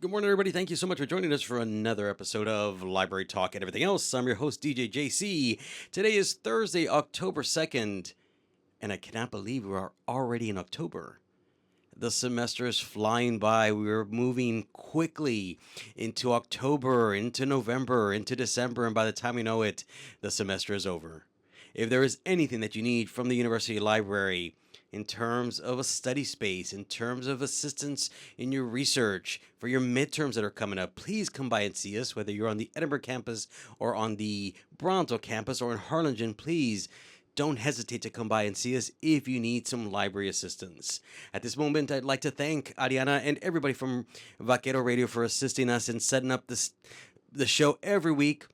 Good morning, everybody. Thank you so much for joining us for another episode of Library Talk and everything else. I'm your host, DJ JC. Today is Thursday, October 2nd, and I cannot believe we are already in October. The semester is flying by. We're moving quickly into October, into November, into December, and by the time we know it, the semester is over. If there is anything that you need from the university library, in terms of a study space, in terms of assistance in your research for your midterms that are coming up, please come by and see us, whether you're on the Edinburgh campus or on the Bronto campus or in Harlingen. Please don't hesitate to come by and see us if you need some library assistance. At this moment, I'd like to thank Ariana and everybody from Vaquero Radio for assisting us in setting up the show every week.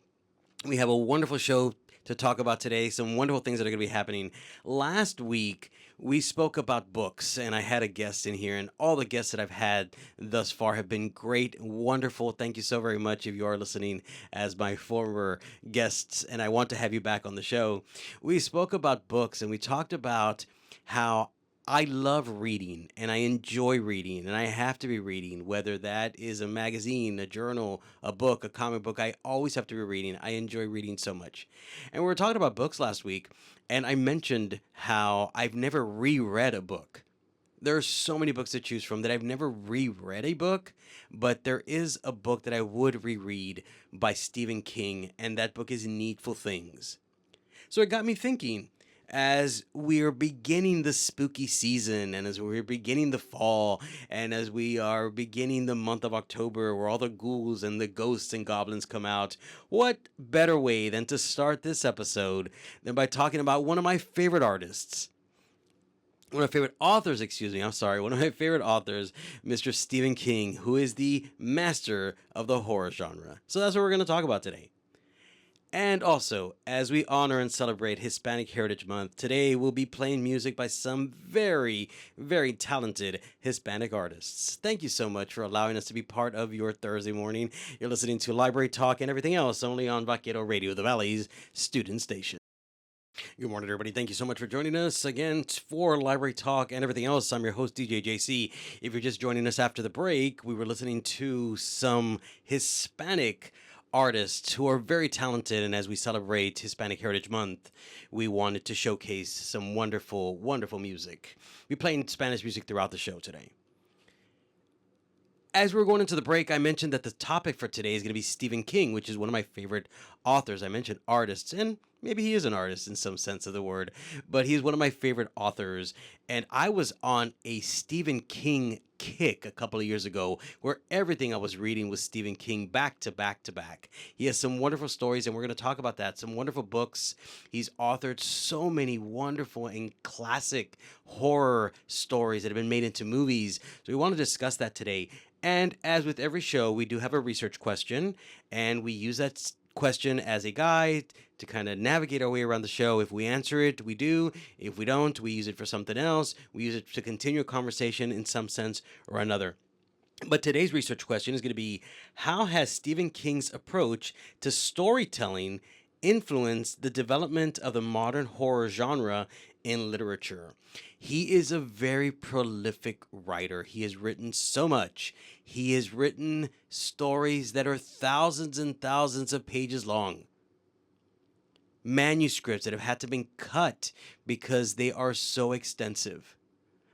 We have a wonderful show to talk about today, some wonderful things that are going to be happening. Last week, we spoke about books, and I had a guest in here, and all the guests that I've had thus far have been great, wonderful. Thank you so very much if you are listening as my former guests, and I want to have you back on the show. We spoke about books, and we talked about how I love reading and I enjoy reading and I have to be reading, whether that is a magazine, a journal, a book, a comic book. I always have to be reading. I enjoy reading so much. And we were talking about books last week, and I mentioned how I've never reread a book. There are so many books to choose from that I've never reread a book, but there is a book that I would reread by Stephen King, and that book is Needful Things. So it got me thinking as we're beginning the spooky season and as we're beginning the fall and as we are beginning the month of October where all the ghouls and the ghosts and goblins come out, what better way than to start this episode than by talking about one of my favorite artists? One of my favorite authors, one of my favorite authors, Mr. Stephen King, who is the master of the horror genre. So that's what we're going to talk about today. And also, as we honor and celebrate Hispanic Heritage Month, today we'll be playing music by some very, very talented Hispanic artists. Thank you so much for allowing us to be part of your Thursday morning. You're listening to Library Talk and everything else only on Vaquero Radio, the Valley's student station. Good morning, everybody. Thank you so much for joining us again for Library Talk and everything else. I'm your host, DJ JC. If you're just joining us after the break, we were listening to some Hispanic artists who are very talented, and as we celebrate Hispanic Heritage Month, we wanted to showcase some wonderful, wonderful music. We're playing Spanish music throughout the show today. As we're going into the break, I mentioned that the topic for today is going to be Stephen King, which is one of my favorite authors. I mentioned artists, and maybe he is an artist in some sense of the word, but he's one of my favorite authors. And I was on a Stephen King kick a couple of years ago where everything I was reading was Stephen King back to back to back. He has some wonderful stories, and we're going to talk about that. Some wonderful books. He's authored so many wonderful and classic horror stories that have been made into movies. So we want to discuss that today. And as with every show, we do have a research question, and we use that question as a guide to kind of navigate our way around the show. If we answer it, we do. If we don't, we use it for something else. We use it to continue a conversation in some sense or another. But today's research question is going to be, how has Stephen King's approach to storytelling influenced the development of the modern horror genre in literature? He is a very prolific writer. He has written so much. He has written stories that are thousands and thousands of pages long. Manuscripts that have had to be cut because they are so extensive.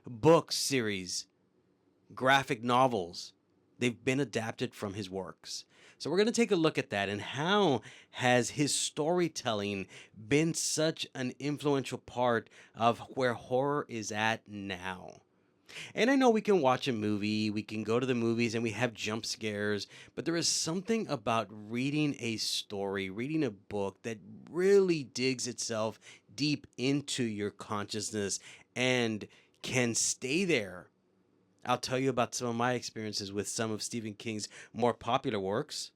Book series, graphic novels, they've been adapted from his works. So we're going to take a look at that and how has his storytelling been such an influential part of where horror is at now. And I know we can watch a movie, we can go to the movies and we have jump scares, but there is something about reading a story, reading a book that really digs itself deep into your consciousness and can stay there. I'll tell you about some of my experiences with some of Stephen King's more popular works.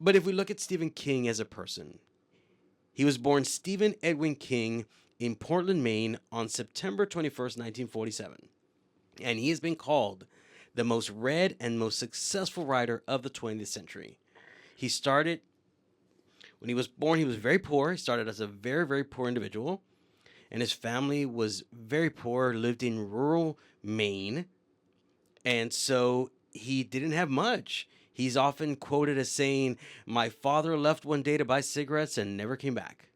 But if we look at Stephen King as a person, he was born Stephen Edwin King in Portland, Maine on September 21st, 1947. And he has been called the most read and most successful writer of the 20th century. He started, when he was born, he was very poor. He started as a very, very poor individual. And his family was very poor, lived in rural Maine. And so he didn't have much. He's often quoted as saying, "My father left one day to buy cigarettes and never came back."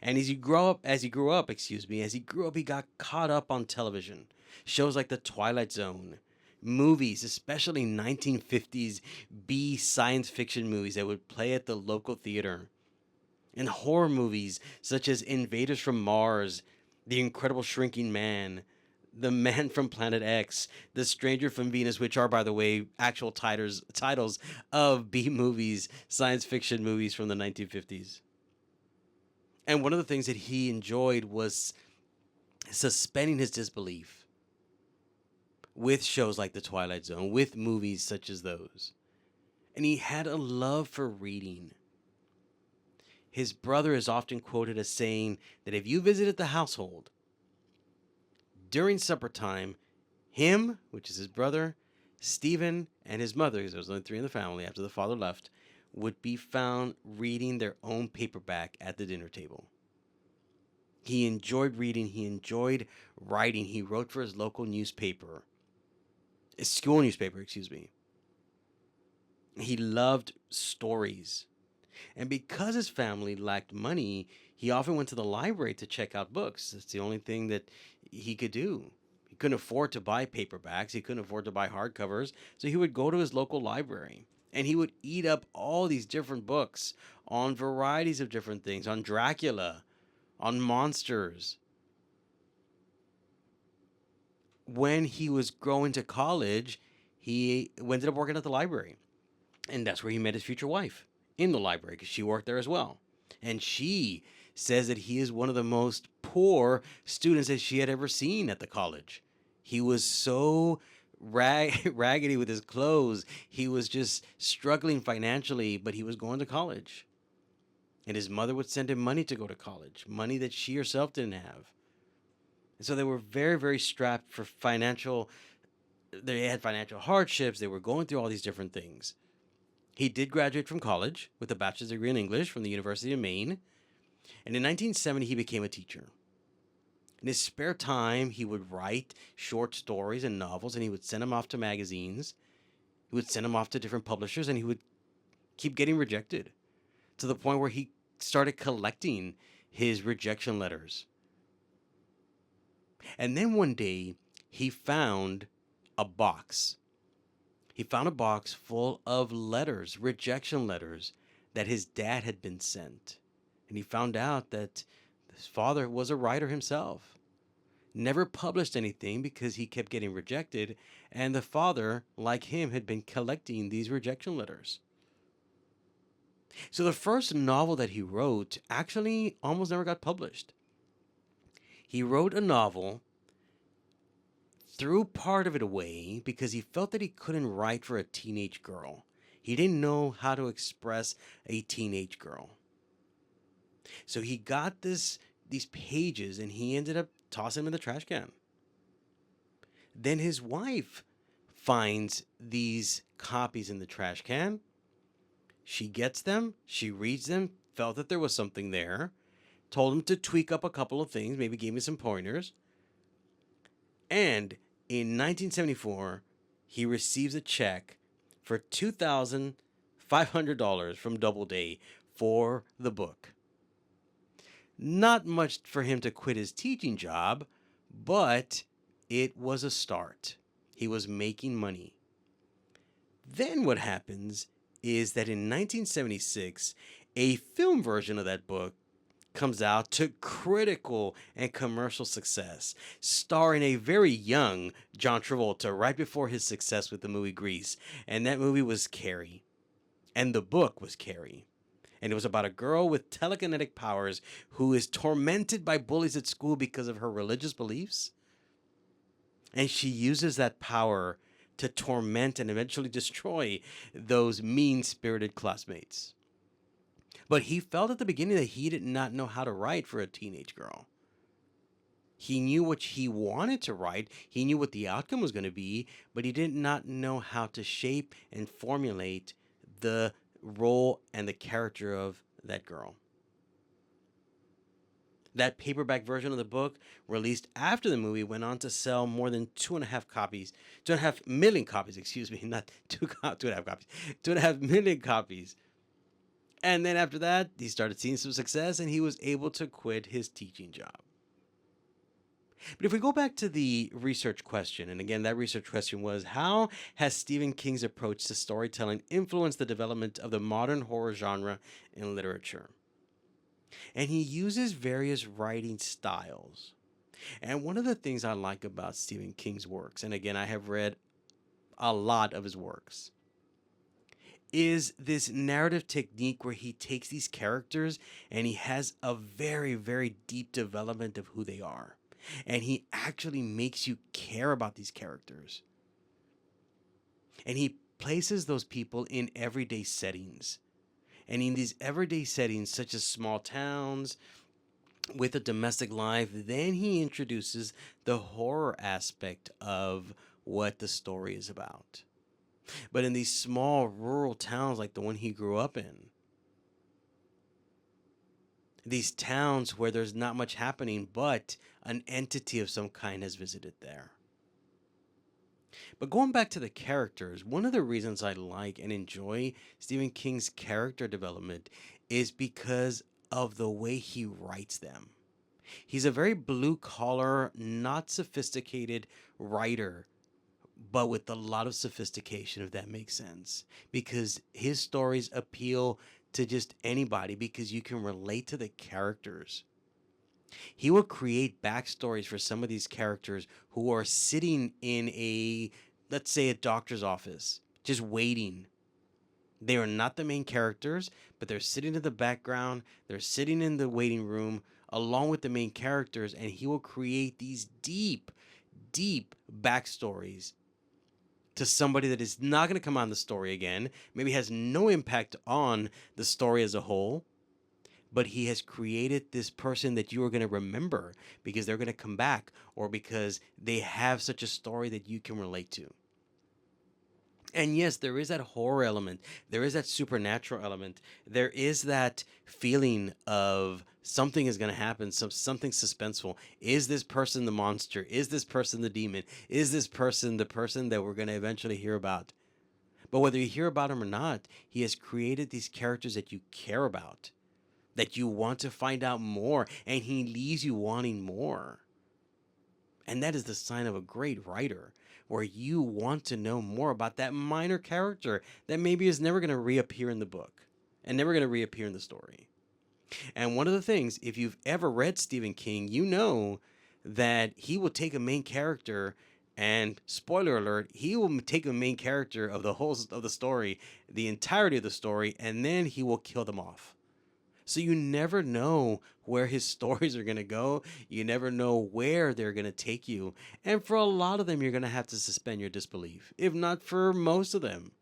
And as he grew up, he got caught up on television. Shows like The Twilight Zone, movies, especially 1950s B science fiction movies that would play at the local theater, and horror movies such as Invaders from Mars, The Incredible Shrinking Man, The Man from Planet X, The Stranger from Venus, which are, by the way, actual titles of B movies, science fiction movies from the 1950s. And one of the things that he enjoyed was suspending his disbelief with shows like The Twilight Zone, with movies such as those. And he had a love for reading. His brother is often quoted as saying that if you visited the household during supper time, him, which is his brother, Stephen, and his mother, because there was only three in the family after the father left, would be found reading their own paperback at the dinner table. He enjoyed reading. He enjoyed writing. He wrote for his local newspaper, his school newspaper, excuse me. He loved stories. And because his family lacked money, he often went to the library to check out books. That's the only thing that he could do. He couldn't afford to buy paperbacks. He couldn't afford to buy hardcovers. So he would go to his local library and he would eat up all these different books on varieties of different things, on Dracula, on monsters. When he was going to college, he ended up working at the library. And that's where he met his future wife, in the library, because she worked there as well. And she says that he is one of the most poor students that she had ever seen at the college. He was so raggedy with his clothes. He was just struggling financially, but he was going to college. And his mother would send him money to go to college, money that she herself didn't have. And so they were very, very strapped for they had financial hardships. They were going through all these different things. He did graduate from college with a bachelor's degree in English from the University of Maine. And in 1970, he became a teacher. In his spare time, he would write short stories and novels, and he would send them off to magazines. He would send them off to different publishers, and he would keep getting rejected to the point where he started collecting his rejection letters. And then one day, he found a box. He found a box full of letters, rejection letters, that his dad had been sent. And he found out that his father was a writer himself. Never published anything because he kept getting rejected, and the father, like him, had been collecting these rejection letters. So the first novel that he wrote actually almost never got published. He wrote a novel, threw part of it away because he felt that he couldn't write for a teenage girl. He didn't know how to express a teenage girl. So he got these pages and he ended up tossing them in the trash can. Then his wife finds these copies in the trash can. She gets them, she reads them, felt that there was something there, told him to tweak up a couple of things, maybe gave me some pointers. And in 1974, he receives a check for $2,500 from Doubleday for the book. Not much for him to quit his teaching job, but it was a start. He was making money. Then what happens is that in 1976, a film version of that book comes out to critical and commercial success, starring a very young John Travolta right before his success with the movie Grease. And that movie was Carrie. And the book was Carrie. And it was about a girl with telekinetic powers who is tormented by bullies at school because of her religious beliefs. And she uses that power to torment and eventually destroy those mean-spirited classmates. But he felt at the beginning that he did not know how to write for a teenage girl. He knew what he wanted to write. He knew what the outcome was going to be, but he did not know how to shape and formulate the role and the character of that girl. That paperback version of the book, released after the movie, went on to sell more than 2.5 copies, 2.5 million copies, excuse me, not 2.5 copies, 2.5 million copies. And then after that, he started seeing some success and he was able to quit his teaching job. But if we go back to the research question, and again, that research question was, how has Stephen King's approach to storytelling influenced the development of the modern horror genre in literature? And he uses various writing styles. And one of the things I like about Stephen King's works, and again, I have read a lot of his works, is this narrative technique where he takes these characters and he has a very, very deep development of who they are. And he actually makes you care about these characters. And he places those people in everyday settings. And in these everyday settings, such as small towns, with a domestic life, then he introduces the horror aspect of what the story is about. But in these small rural towns like the one he grew up in, these towns where there's not much happening, but an entity of some kind has visited there. But going back to the characters, one of the reasons I like and enjoy Stephen King's character development is because of the way he writes them. He's a very blue collar, not sophisticated writer, but with a lot of sophistication, if that makes sense. Because his stories appeal to just anybody because you can relate to the characters. He will create backstories for some of these characters who are sitting in a, let's say, a doctor's office, just waiting. They are not the main characters, but they're sitting in the background. They're sitting in the waiting room along with the main characters, and he will create these deep, deep backstories to somebody that is not going to come on the story again, maybe has no impact on the story as a whole, but he has created this person that you are going to remember because they're going to come back or because they have such a story that you can relate to. And yes, there is that horror element. There is that supernatural element. There is that feeling of something is going to happen, something suspenseful. Is this person the monster? Is this person the demon? Is this person the person that we're going to eventually hear about? But whether you hear about him or not, he has created these characters that you care about, that you want to find out more, and he leaves you wanting more. And that is the sign of a great writer, where you want to know more about that minor character that maybe is never going to reappear in the book and never going to reappear in the story. And one of the things, if you've ever read Stephen King, you know that he will take a main character and, spoiler alert, he will take a main character of the whole of the story, the entirety of the story, and then he will kill them off. So you never know where his stories are going to go. You never know where they're going to take you. And for a lot of them, you're going to have to suspend your disbelief, if not for most of them.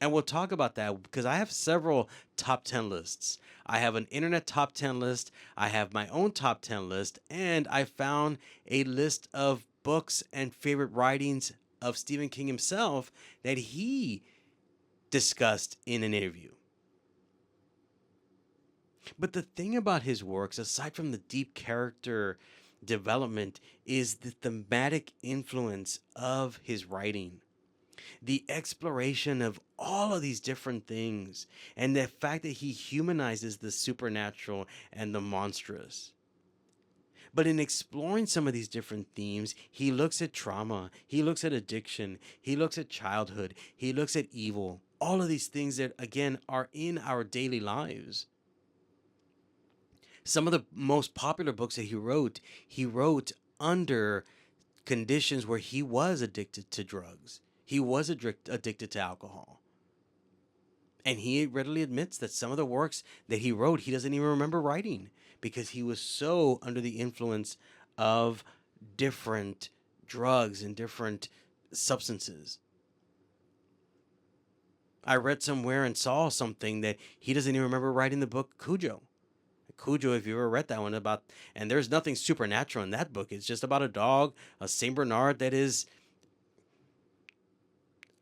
And we'll talk about that because I have several top 10 lists. I have an internet top 10 list. I have my own top 10 list. And I found a list of books and favorite writings of Stephen King himself that he discussed in an interview. But the thing about his works, aside from the deep character development, is the thematic influence of his writing. The exploration of all of these different things, and the fact that he humanizes the supernatural and the monstrous. But in exploring some of these different themes, he looks at trauma, he looks at addiction, he looks at childhood, he looks at evil. All of these things that, again, are in our daily lives. Some of the most popular books that he wrote under conditions where he was addicted to drugs. He was addicted to alcohol. And he readily admits that some of the works that he wrote, he doesn't even remember writing because he was so under the influence of different drugs and different substances. I read somewhere and saw something that he doesn't even remember writing the book Cujo. Cujo, if you ever read that one about, and there's nothing supernatural in that book. It's just about a dog, a Saint Bernard that is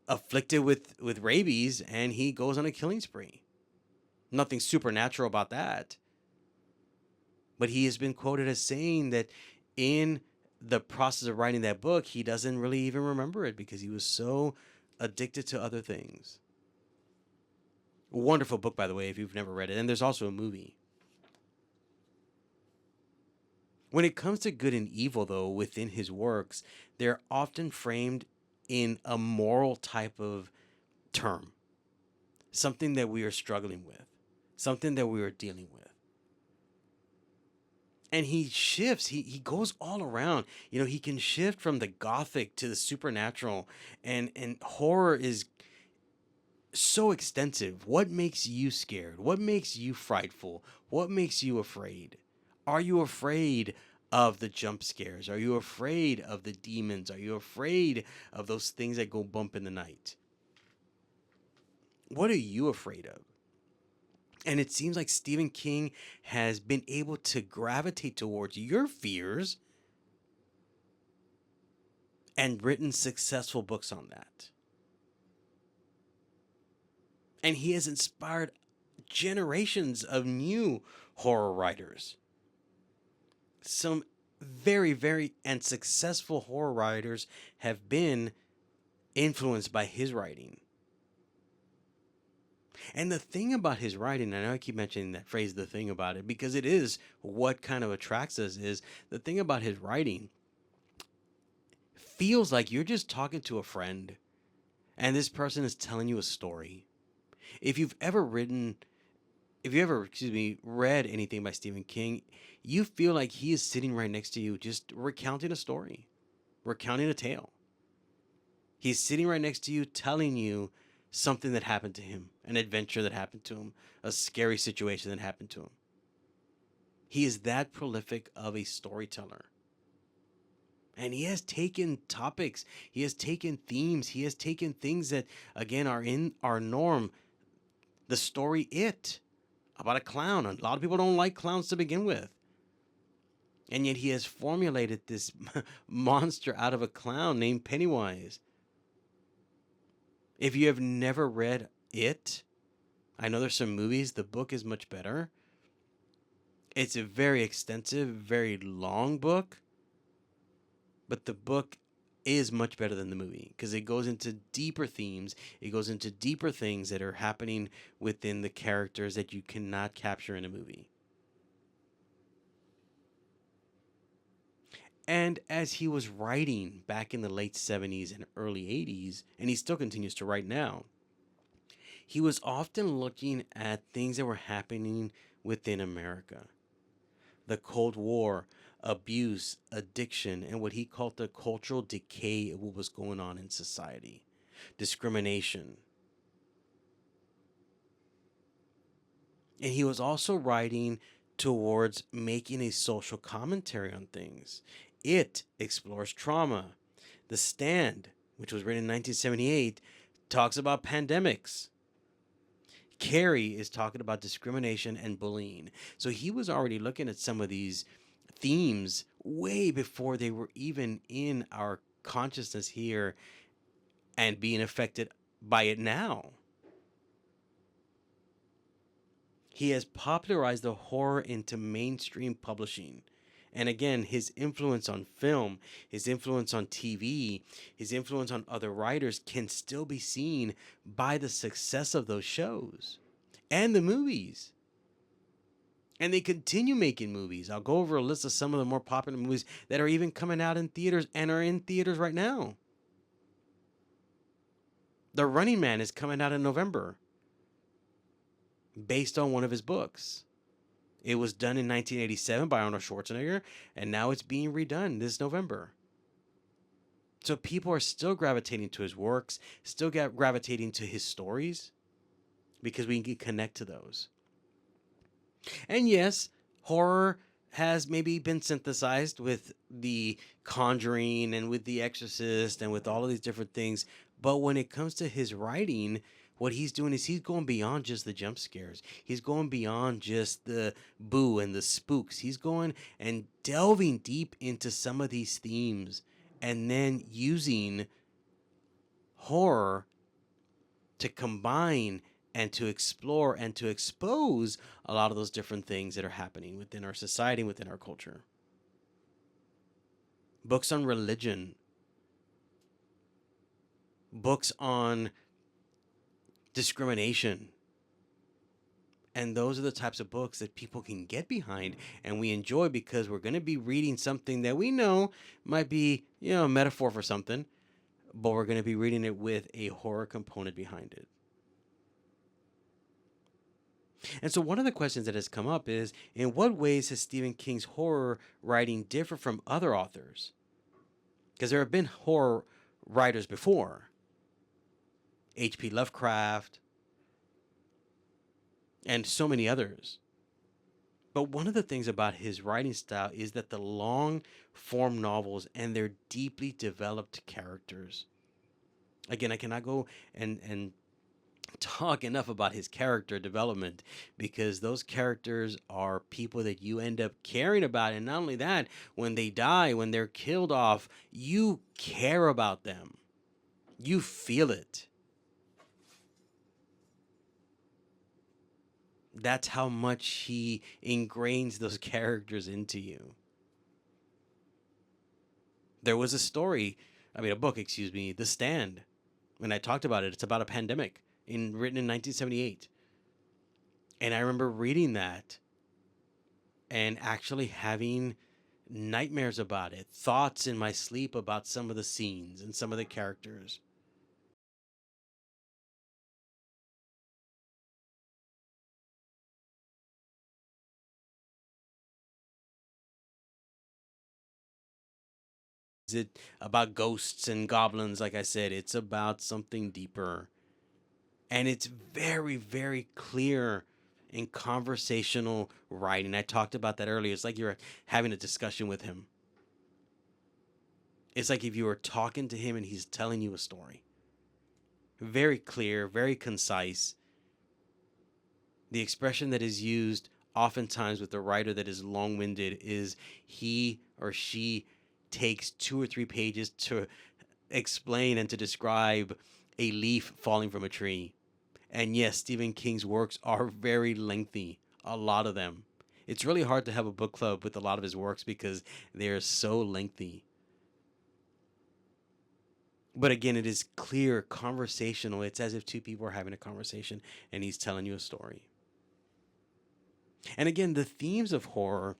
afflicted with rabies, and he goes on a killing spree. Nothing supernatural about that. But he has been quoted as saying that in the process of writing that book, he doesn't really even remember it because he was so addicted to other things. Wonderful book, by the way, if you've never read it. And there's also a movie. When it comes to good and evil, though, within his works, they're often framed in a moral type of term, something that we are struggling with, something that we are dealing with. And he shifts, he goes all around. You know, he can shift from the gothic to the supernatural, and horror is so extensive. What makes you scared? What makes you frightful? What makes you afraid? Are you afraid of the jump scares? Are you afraid of the demons? Are you afraid of those things that go bump in the night? What are you afraid of? And it seems like Stephen King has been able to gravitate towards your fears and written successful books on that. And he has inspired generations of new horror writers. Some very, very and successful horror writers have been influenced by his writing. And the thing about his writing, I know I keep mentioning that phrase, the thing about it, because it is what kind of attracts us, is the thing about his writing feels like you're just talking to a friend and this person is telling you a story. If you've ever written, if you ever, excuse me, read anything by Stephen King, you feel like he is sitting right next to you, just recounting a story, recounting a tale. He's sitting right next to you, telling you something that happened to him, an adventure that happened to him, a scary situation that happened to him. He is that prolific of a storyteller. And he has taken topics, he has taken themes, he has taken things that, again, are in our norm. The story It, about a clown. A lot of people don't like clowns to begin with. And yet he has formulated this monster out of a clown named Pennywise. If you have never read It, I know there's some movies. The book is much better. It's a very extensive, very long book. But the book is much better than the movie because it goes into deeper themes. It goes into deeper things that are happening within the characters that you cannot capture in a movie. And as he was writing back in the late 70s and early 80s, and he still continues to write now, he was often looking at things that were happening within America. The Cold War, abuse, addiction, and what he called the cultural decay of what was going on in society, discrimination. And he was also writing towards making a social commentary on things. It explores trauma. The Stand, which was written in 1978, talks about pandemics. Carrie is talking about discrimination and bullying. So he was already looking at some of these themes way before they were even in our consciousness here and being affected by it now. He has popularized the horror into mainstream publishing. And again, his influence on film, his influence on TV, his influence on other writers can still be seen by the success of those shows and the movies. And they continue making movies. I'll go over a list of some of the more popular movies that are even coming out in theaters and are in theaters right now. The Running Man is coming out in November, based on one of his books. It was done in 1987 by Arnold Schwarzenegger, and now it's being redone this November. So people are still gravitating to his works, still gravitating to his stories, because we can connect to those. And yes, horror has maybe been synthesized with The Conjuring and with The Exorcist and with all of these different things. But when it comes to his writing, what he's doing is he's going beyond just the jump scares. He's going beyond just the boo and the spooks. He's going and delving deep into some of these themes and then using horror to combine and to explore and to expose a lot of those different things that are happening within our society, within our culture. Books on religion, books on discrimination. And those are the types of books that people can get behind and we enjoy because we're going to be reading something that we know might be, a metaphor for something, but we're going to be reading it with a horror component behind it. And so one of the questions that has come up is, in what ways has Stephen King's horror writing differed from other authors? Because there have been horror writers before. H.P. Lovecraft, and so many others. But one of the things about his writing style is that the long form novels and their deeply developed characters. Again, I cannot go and talk enough about his character development because those characters are people that you end up caring about. And not only that, when they die, when they're killed off, you care about them. You feel it. That's how much he ingrains those characters into you. There was a book, The Stand. When I talked about it, it's about a pandemic written in 1978. And I remember reading that and actually having nightmares about it, thoughts in my sleep about some of the scenes and some of the characters. Is it about ghosts and goblins? Like I said, it's about something deeper. And it's very, very clear in conversational writing. I talked about that earlier. It's like you're having a discussion with him. It's like if you were talking to him and he's telling you a story. Very clear, very concise. The expression that is used oftentimes with a writer that is long winded is he or she takes 2 or 3 pages to explain and to describe a leaf falling from a tree. And yes, Stephen King's works are very lengthy, a lot of them. It's really hard to have a book club with a lot of his works because they're so lengthy. But again, it is clear, conversational. It's as if two people are having a conversation and he's telling you a story. And again, the themes of horror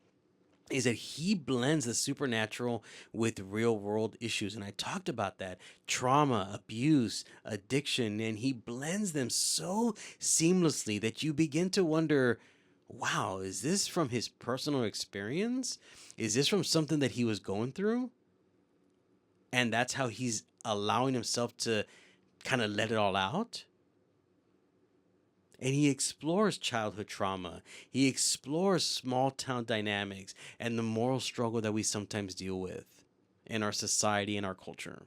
is that he blends the supernatural with real world issues. And I talked about that trauma, abuse, addiction, and he blends them so seamlessly that you begin to wonder, wow, is this from his personal experience? Is this from something that he was going through? And that's how he's allowing himself to kind of let it all out. And he explores childhood trauma. He explores small town dynamics and the moral struggle that we sometimes deal with in our society and our culture.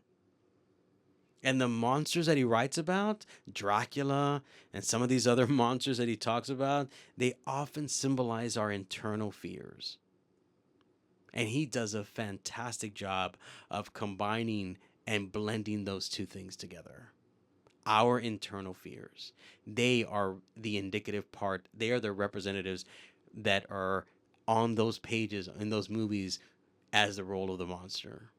And the monsters that he writes about, Dracula and some of these other monsters that he talks about, they often symbolize our internal fears. And he does a fantastic job of combining and blending those two things together. Our internal fears. They are the indicative part. They are the representatives that are on those pages, in those movies, as the role of the monster,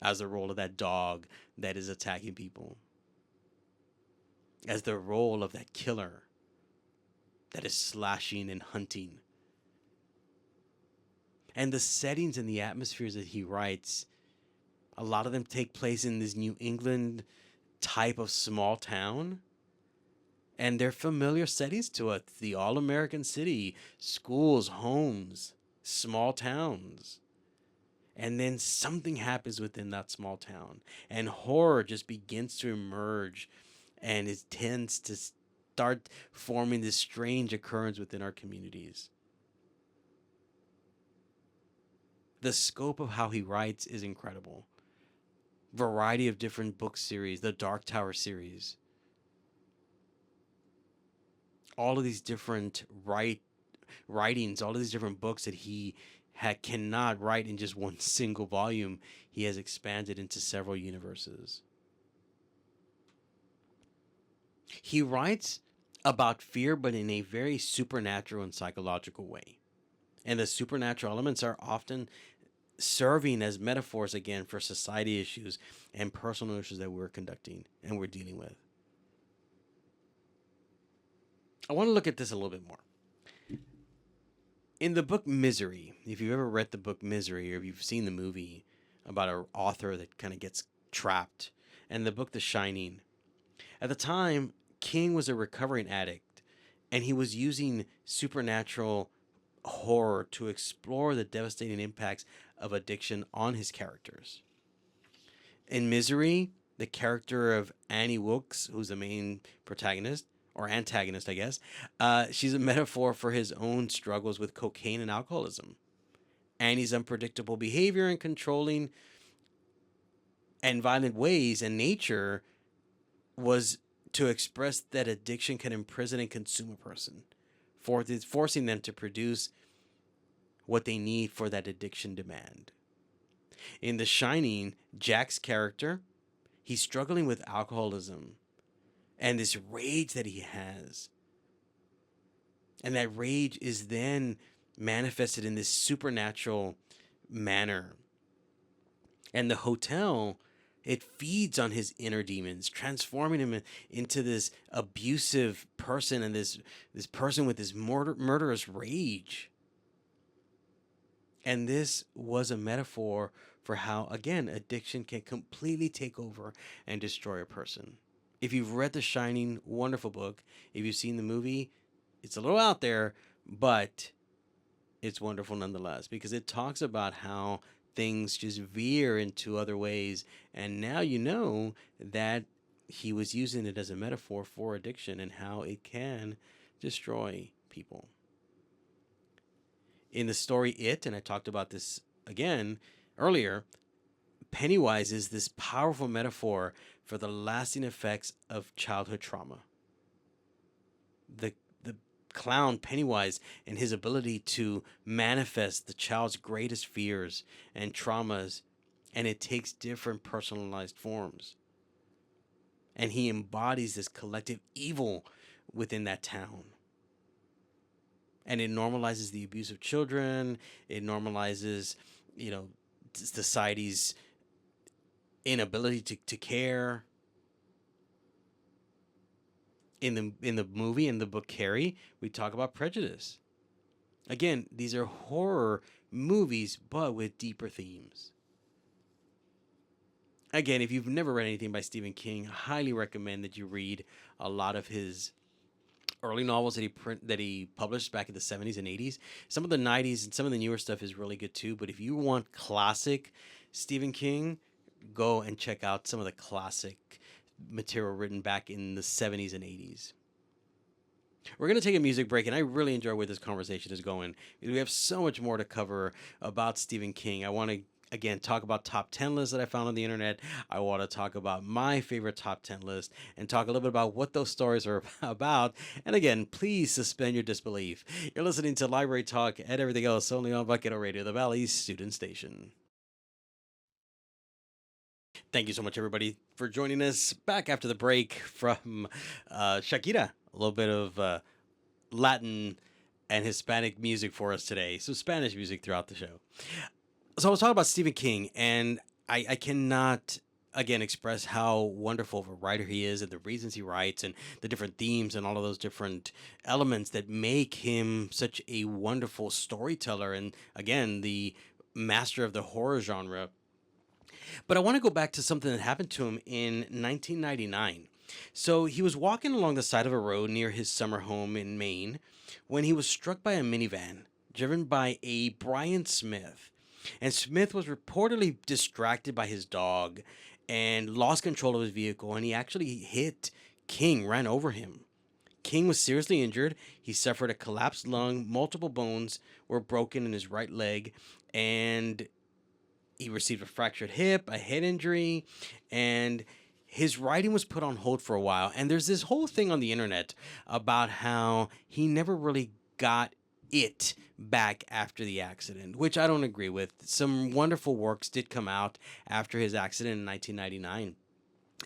as the role of that dog that is attacking people, as the role of that killer that is slashing and hunting. And the settings and the atmospheres that he writes, a lot of them take place in this New England type of small town. And they're familiar settings to us. The all-American city, schools, homes, small towns. And then something happens within that small town. And horror just begins to emerge. And it tends to start forming this strange occurrence within our communities. The scope of how he writes is incredible. Variety of different book series, the Dark Tower series. All of these different writings, all of these different books that he cannot write in just one single volume, he has expanded into several universes. He writes about fear, but in a very supernatural and psychological way. And the supernatural elements are often serving as metaphors again for society issues and personal issues that we're conducting and we're dealing with. I want to look at this a little bit more. In the book Misery, if you've ever read the book Misery or if you've seen the movie about an author that kind of gets trapped, and the book The Shining, at the time, King was a recovering addict and he was using supernatural horror to explore the devastating impacts of addiction on his characters. In Misery, the character of Annie Wilkes, who's the main protagonist, or antagonist, I guess, she's a metaphor for his own struggles with cocaine and alcoholism. Annie's unpredictable behavior and controlling and violent ways and nature was to express that addiction can imprison and consume a person, forcing them to produce what they need for that addiction demand. In The Shining, Jack's character, he's struggling with alcoholism and this rage that he has. And that rage is then manifested in this supernatural manner. And the hotel, it feeds on his inner demons, transforming him into this abusive person and this person with this murderous rage. And this was a metaphor for how, again, addiction can completely take over and destroy a person. If you've read The Shining, wonderful book. If you've seen the movie, it's a little out there, but it's wonderful nonetheless because it talks about how things just veer into other ways. And now you know that he was using it as a metaphor for addiction and how it can destroy people. In the story It, and I talked about this again earlier, Pennywise is this powerful metaphor for the lasting effects of childhood trauma. The clown Pennywise and his ability to manifest the child's greatest fears and traumas, and it takes different personalized forms. And he embodies this collective evil within that town. And it normalizes the abuse of children. It normalizes, society's inability to care. In the movie, in the book Carrie, we talk about prejudice. Again, these are horror movies, but with deeper themes. Again, if you've never read anything by Stephen King, I highly recommend that you read a lot of his early novels that he published back in the 70s and 80s. Some of the 90s and some of the newer stuff is really good too. But if you want classic Stephen King, go and check out some of the classic material written back in the 70s and 80s. We're going to take a music break, and I really enjoy where this conversation is going. We have so much more to cover about Stephen King. I want to, again, talk about top 10 lists that I found on the internet. I want to talk about my favorite top 10 list and talk a little bit about what those stories are about. And again, please suspend your disbelief. You're listening to Library Talk and everything else only on Vaquero Radio, the Valley's student station. Thank you so much, everybody, for joining us back after the break from Shakira. A little bit of Latin and Hispanic music for us today. Some Spanish music throughout the show. So I was talking about Stephen King, and I cannot, again, express how wonderful of a writer he is and the reasons he writes and the different themes and all of those different elements that make him such a wonderful storyteller and, again, the master of the horror genre. But I want to go back to something that happened to him in 1999. So he was walking along the side of a road near his summer home in Maine when he was struck by a minivan driven by a Brian Smith. And Smith was reportedly distracted by his dog and lost control of his vehicle, and he actually hit King, ran over him. King was seriously injured. He suffered a collapsed lung, multiple bones were broken in his right leg, and he received a fractured hip, a head injury, and his writing was put on hold for a while. And there's this whole thing on the internet about how he never really got it back after the accident, which I don't agree with. Some wonderful works did come out after his accident in 1999.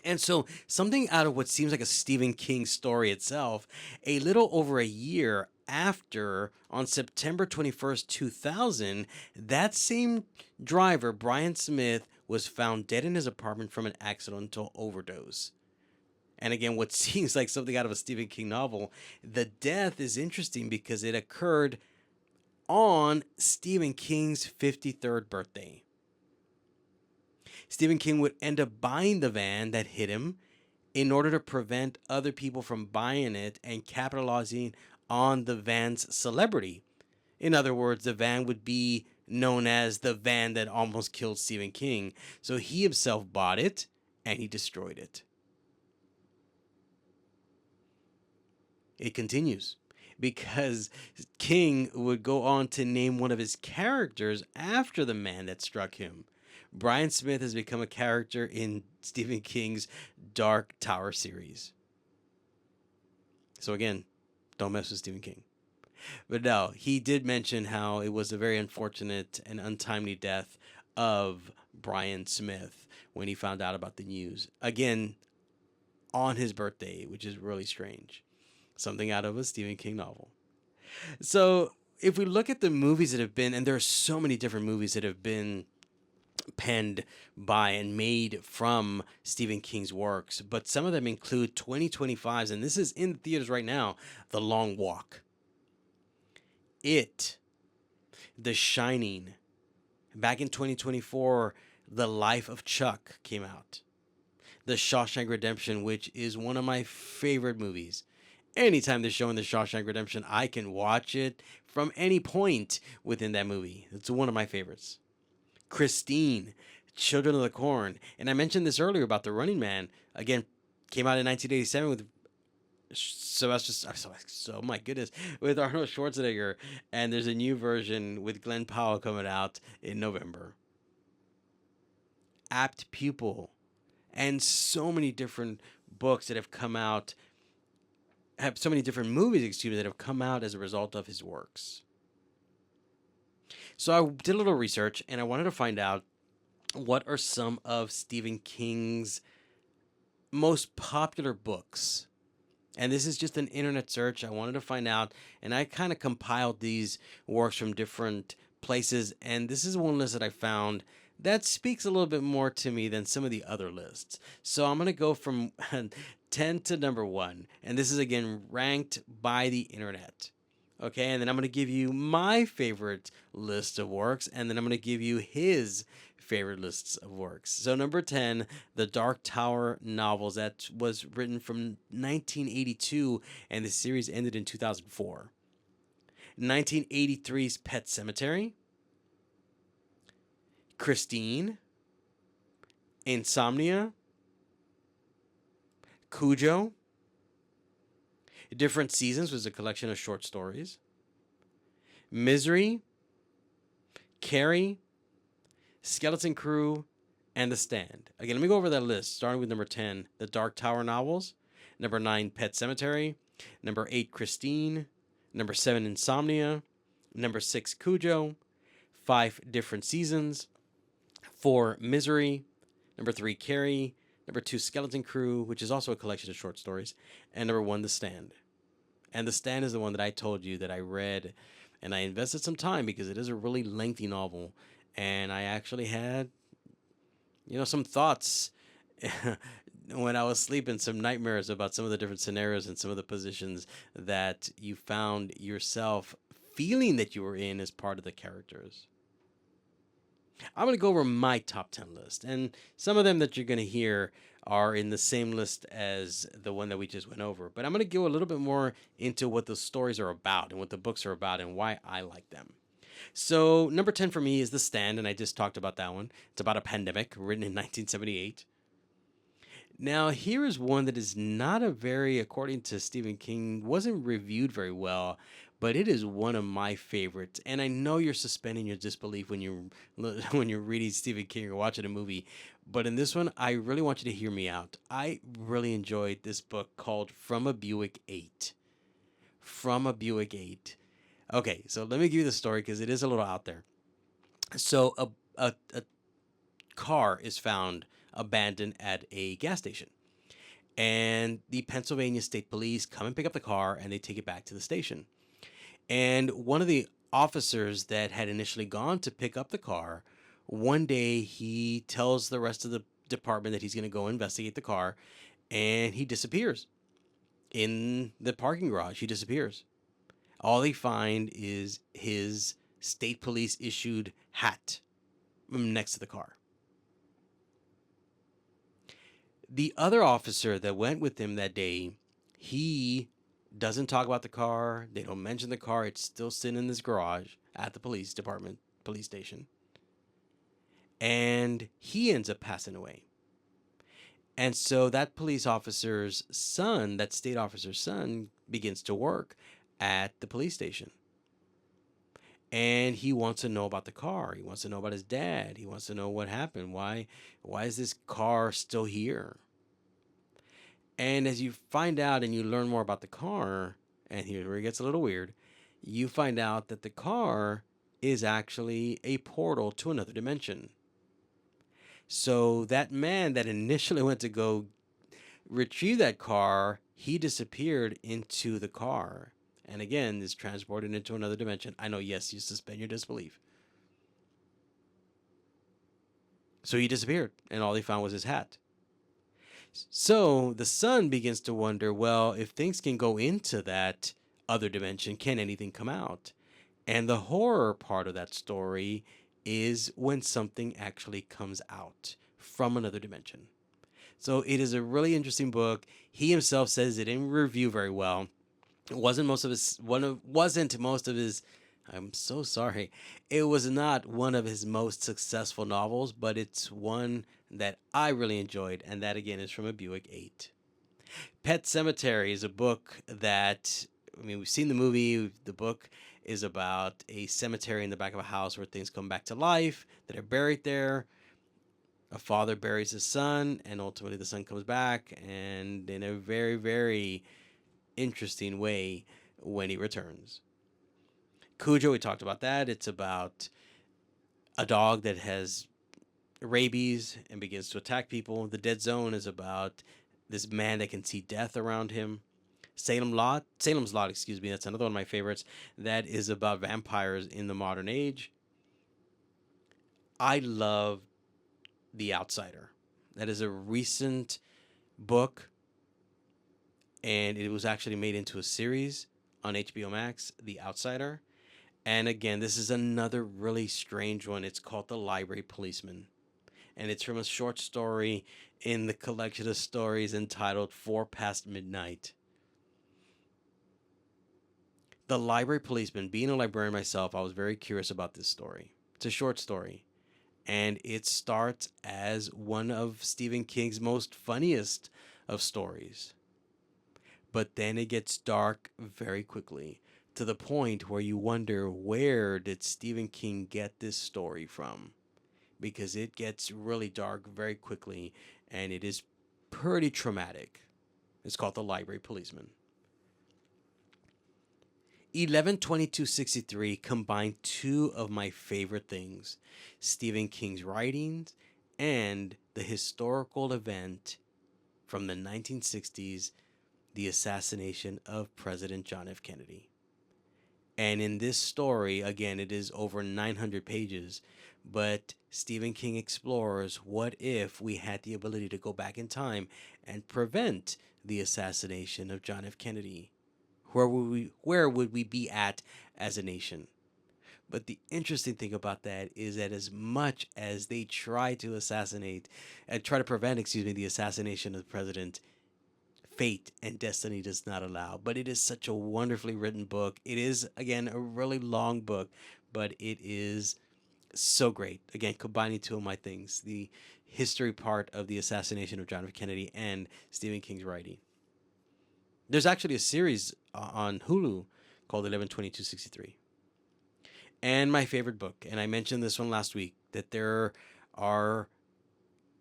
And so, something out of what seems like a Stephen King story itself, a little over a year after, on September 21st, 2000, that same driver, Brian Smith, was found dead in his apartment from an accidental overdose. And again, what seems like something out of a Stephen King novel, the death is interesting because it occurred on Stephen King's 53rd birthday. Stephen King would end up buying the van that hit him in order to prevent other people from buying it and capitalizing on the van's celebrity. In other words, the van would be known as the van that almost killed Stephen King. So he himself bought it and he destroyed it. It continues because King would go on to name one of his characters after the man that struck him. Brian Smith has become a character in Stephen King's Dark Tower series. So again, don't mess with Stephen King. But no, he did mention how it was a very unfortunate and untimely death of Brian Smith when he found out about the news. Again, on his birthday, which is really strange. Something out of a Stephen King novel. So if we look at the movies that have been, and there are so many different movies that have been penned by and made from Stephen King's works, but some of them include 2025's, and this is in the theaters right now, The Long Walk, It, The Shining. Back in 2024, The Life of Chuck came out. The Shawshank Redemption, which is one of my favorite movies. Anytime they're showing The Shawshank Redemption, I can watch it from any point within that movie. It's one of my favorites. Christine, Children of the Corn. And I mentioned this earlier about The Running Man. Again, came out in 1987 with so my goodness, with Arnold Schwarzenegger. And there's a new version with Glenn Powell coming out in November. Apt Pupil. And so many different books that have come out, have so many different movies, that have come out as a result of his works. So I did a little research and I wanted to find out what are some of Stephen King's most popular books. And this is just an internet search. I wanted to find out, and I kind of compiled these works from different places, and this is one list that I found that speaks a little bit more to me than some of the other lists. So I'm going to go from 10 to number 1, and this is again ranked by the internet. Okay, and then I'm going to give you my favorite list of works, and then I'm going to give you his favorite lists of works. So number 10, the Dark Tower novels, that was written from 1982, and the series ended in 2004. 1983's Pet Sematary, Christine, Insomnia, Cujo, Different Seasons was a collection of short stories, Misery, Carrie, Skeleton Crew, and The Stand. Again, let me go over that list, starting with number 10, the Dark Tower novels, number 9, Pet Sematary, number 8, Christine, number 7, Insomnia, number 6, Cujo, 5, Different Seasons, 4, Misery, number 3, Carrie, number 2, Skeleton Crew, which is also a collection of short stories, and number 1, The Stand. And The Stand is the one that I told you that I read, and I invested some time because it is a really lengthy novel, and I actually had, some thoughts when I was sleeping, some nightmares about some of the different scenarios and some of the positions that you found yourself feeling that you were in as part of the characters. I'm going to go over my top 10 list, and some of them that you're going to hear are in the same list as the one that we just went over. But I'm going to go a little bit more into what the stories are about and what the books are about and why I like them. So number 10 for me is The Stand, and I just talked about that one. It's about a pandemic written in 1978. Now, here is one that is not a very, according to Stephen King, wasn't reviewed very well, but it is one of my favorites. And I know you're suspending your disbelief when you're reading Stephen King or watching a movie, but in this one, I really want you to hear me out. I really enjoyed this book called From a Buick 8. From a Buick 8. Okay, so let me give you the story because it is a little out there. So a car is found abandoned at a gas station. And the Pennsylvania State Police come and pick up the car and they take it back to the station. And one of the officers that had initially gone to pick up the car, one day he tells the rest of the department that he's going to go investigate the car, and he disappears in the parking garage. He disappears. All they find is his state police issued hat next to the car. The other officer that went with him that day, he doesn't talk about the car. They don't mention the car. It's still sitting in this garage at the police department, police station. And he ends up passing away. And so that police officer's son, that state officer's son, begins to work at the police station. And he wants to know about the car. He wants to know about his dad. He wants to know what happened. Why is this car still here? And as you find out and you learn more about the car, and here's where it gets a little weird, you find out that the car is actually a portal to another dimension. So that man that initially went to go retrieve that car, he disappeared into the car. And again, is transported into another dimension. I know, yes, you suspend your disbelief. So he disappeared, and all they found was his hat. So the son begins to wonder, well, if things can go into that other dimension, can anything come out? And the horror part of that story is when something actually comes out from another dimension. So it is a really interesting book. He himself says it didn't review very well. It wasn't most of his. I'm so sorry. It was not one of his most successful novels, but it's one that I really enjoyed, and that again is from a Buick 8. Pet Cemetery is a book that, I mean, we've seen the movie. The book is about a cemetery in the back of a house where things come back to life that are buried there. A father buries his son, and ultimately the son comes back, and in a very, very interesting way when he returns. Cujo, we talked about that. It's about a dog that has rabies and begins to attack people. The Dead Zone is about this man that can see death around him. Salem's Lot, that's another one of my favorites. That is about vampires in the modern age. I love The Outsider. That is a recent book, and it was actually made into a series on HBO Max, The Outsider. And again, this is another really strange one. It's called The Library Policeman. And it's from a short story in the collection of stories entitled 4 Past Midnight. The Library Policeman, being a librarian myself, I was very curious about this story. It's a short story. And it starts as one of Stephen King's most funniest of stories. But then it gets dark very quickly, to the point where you wonder, where did Stephen King get this story from? Because it gets really dark very quickly, and it is pretty traumatic. It's called The Library Policeman. 11/22/63 combined two of my favorite things: Stephen King's writings and the historical event from the 1960s, the assassination of President John F. Kennedy. And in this story, again, it is over 900 pages, but Stephen King explores what if we had the ability to go back in time and prevent the assassination of John F. Kennedy? Where would we be at as a nation? But the interesting thing about that is that as much as they try to prevent, the assassination of the president, fate and destiny does not allow. But it is such a wonderfully written book. It is, again, a really long book, but it is so great. Again, combining two of my things: the history part of the assassination of John F. Kennedy and Stephen King's writing. There's actually a series on Hulu called 11/22/63. And my favorite book, and I mentioned this one last week, that there are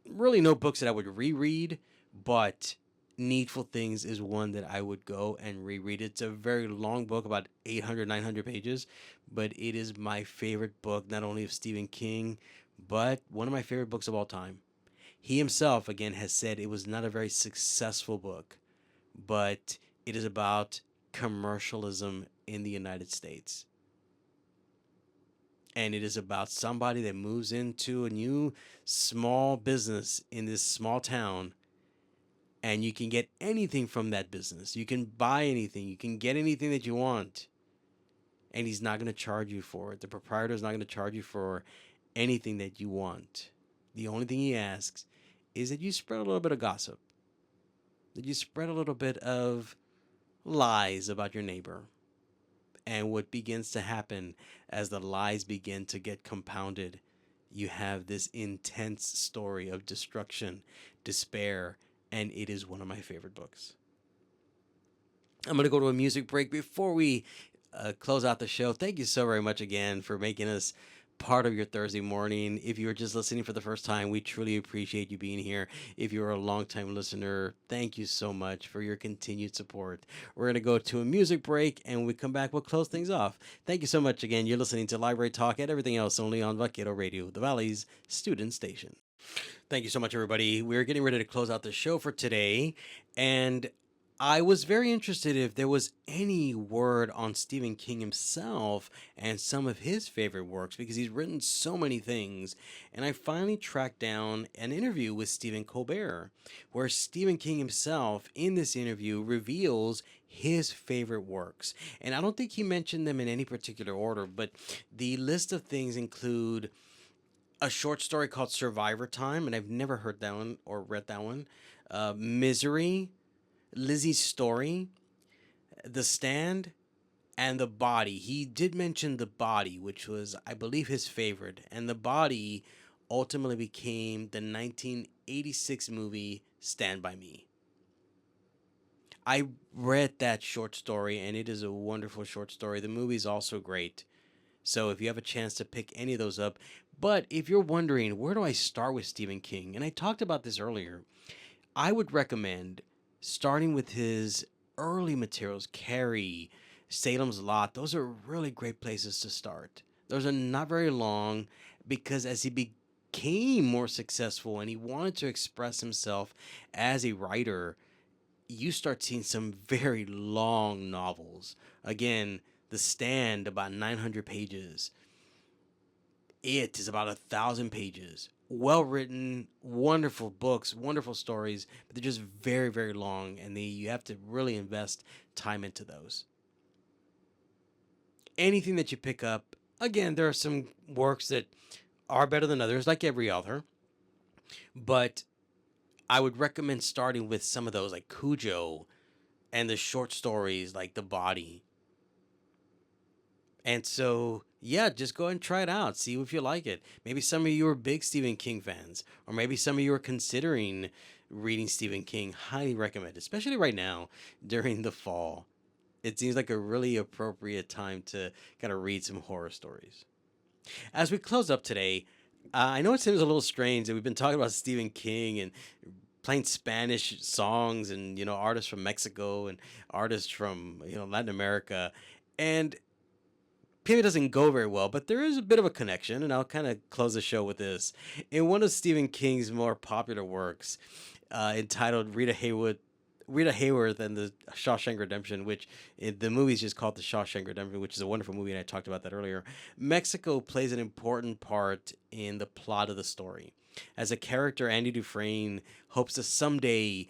really no books that I would reread, but Needful Things is one that I would go and reread. It's a very long book, about 800, 900 pages, but it is my favorite book, not only of Stephen King, but one of my favorite books of all time. He himself, again, has said it was not a very successful book, but it is about commercialism in the United States. And it is about somebody that moves into a new small business in this small town, and you can get anything from that business. You can buy anything, you can get anything that you want, and he's not going to charge you for it. The proprietor is not going to charge you for anything that you want. The only thing he asks is that you spread a little bit of gossip, that you spread a little bit of lies about your neighbor. And what begins to happen as the lies begin to get compounded, you have this intense story of destruction, despair, and it is one of my favorite books. I'm going to go to a music break before we close out the show. Thank you so very much again for making us part of your Thursday morning. If you were just listening for the first time, we truly appreciate you being here. If you're a longtime listener, thank you so much for your continued support. We're going to go to a music break, and when we come back, we'll close things off. Thank you so much again. You're listening to Library Talk and everything else only on Vaquero Radio, the Valley's student station. Thank you so much, everybody. We're getting ready to close out the show for today, and I was very interested if there was any word on Stephen King himself and some of his favorite works because he's written so many things. And I finally tracked down an interview with Stephen Colbert, where Stephen King himself, in this interview, reveals his favorite works. And I don't think he mentioned them in any particular order, but the list of things include a short story called Survivor Time, and I've never heard that one or read that one. Misery, Lizzie's Story, The Stand, and The Body. He did mention The Body, which was, I believe, his favorite. And The Body ultimately became the 1986 movie Stand By Me. I read that short story, and it is a wonderful short story. The movie is also great. So if you have a chance to pick any of those up. But if you're wondering, where do I start with Stephen King? And I talked about this earlier. I would recommend starting with his early materials, Carrie, Salem's Lot. Those are really great places to start. Those are not very long because as he became more successful and he wanted to express himself as a writer, you start seeing some very long novels. Again, The Stand, about 900 pages. It is about 1,000 pages. Well written, wonderful books, wonderful stories, but they're just very, very long, and you have to really invest time into those. Anything that you pick up, again, there are some works that are better than others, like every author, but I would recommend starting with some of those, like Cujo, and the short stories like The Body. And so, yeah, just go and try it out. See if you like it. Maybe some of you are big Stephen King fans, or maybe some of you are considering reading Stephen King. Highly recommend, especially right now during the fall. It seems like a really appropriate time to kind of read some horror stories. As we close up today, I know it seems a little strange that we've been talking about Stephen King and playing Spanish songs and, artists from Mexico and artists from, Latin America. And maybe it doesn't go very well, but there is a bit of a connection, and I'll kind of close the show with this. In one of Stephen King's more popular works, entitled Rita Hayworth and the Shawshank Redemption, which the movie is just called The Shawshank Redemption, which is a wonderful movie, and I talked about that earlier. Mexico plays an important part in the plot of the story. As a character, Andy Dufresne hopes to someday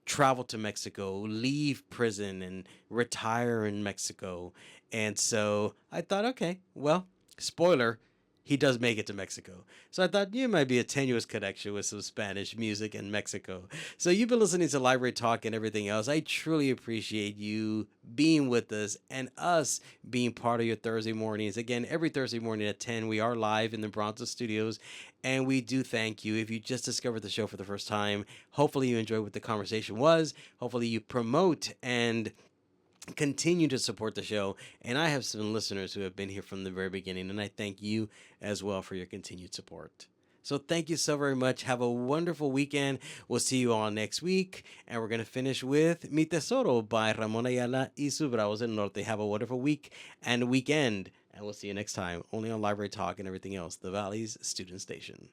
travel to Mexico, leave prison, and retire in Mexico. And so I thought, okay, well, spoiler, he does make it to Mexico. So I thought you might be a tenuous connection with some Spanish music in Mexico. So you've been listening to Library Talk and everything else. I truly appreciate you being with us and us being part of your Thursday mornings. Again, every Thursday morning at 10, we are live in the Bronzo Studios. And we do thank you. If you just discovered the show for the first time, hopefully you enjoyed what the conversation was. Hopefully you promote and continue to support the show. And I have some listeners who have been here from the very beginning, and I thank you as well for your continued support. So thank you so very much. Have a wonderful weekend. We'll see you all next week. And we're going to finish with Mi Tesoro by Ramon Ayala y Sus Bravos del Norte. Have a wonderful week and weekend. And we'll see you next time, only on Library Talk and everything else, the Valley's student station.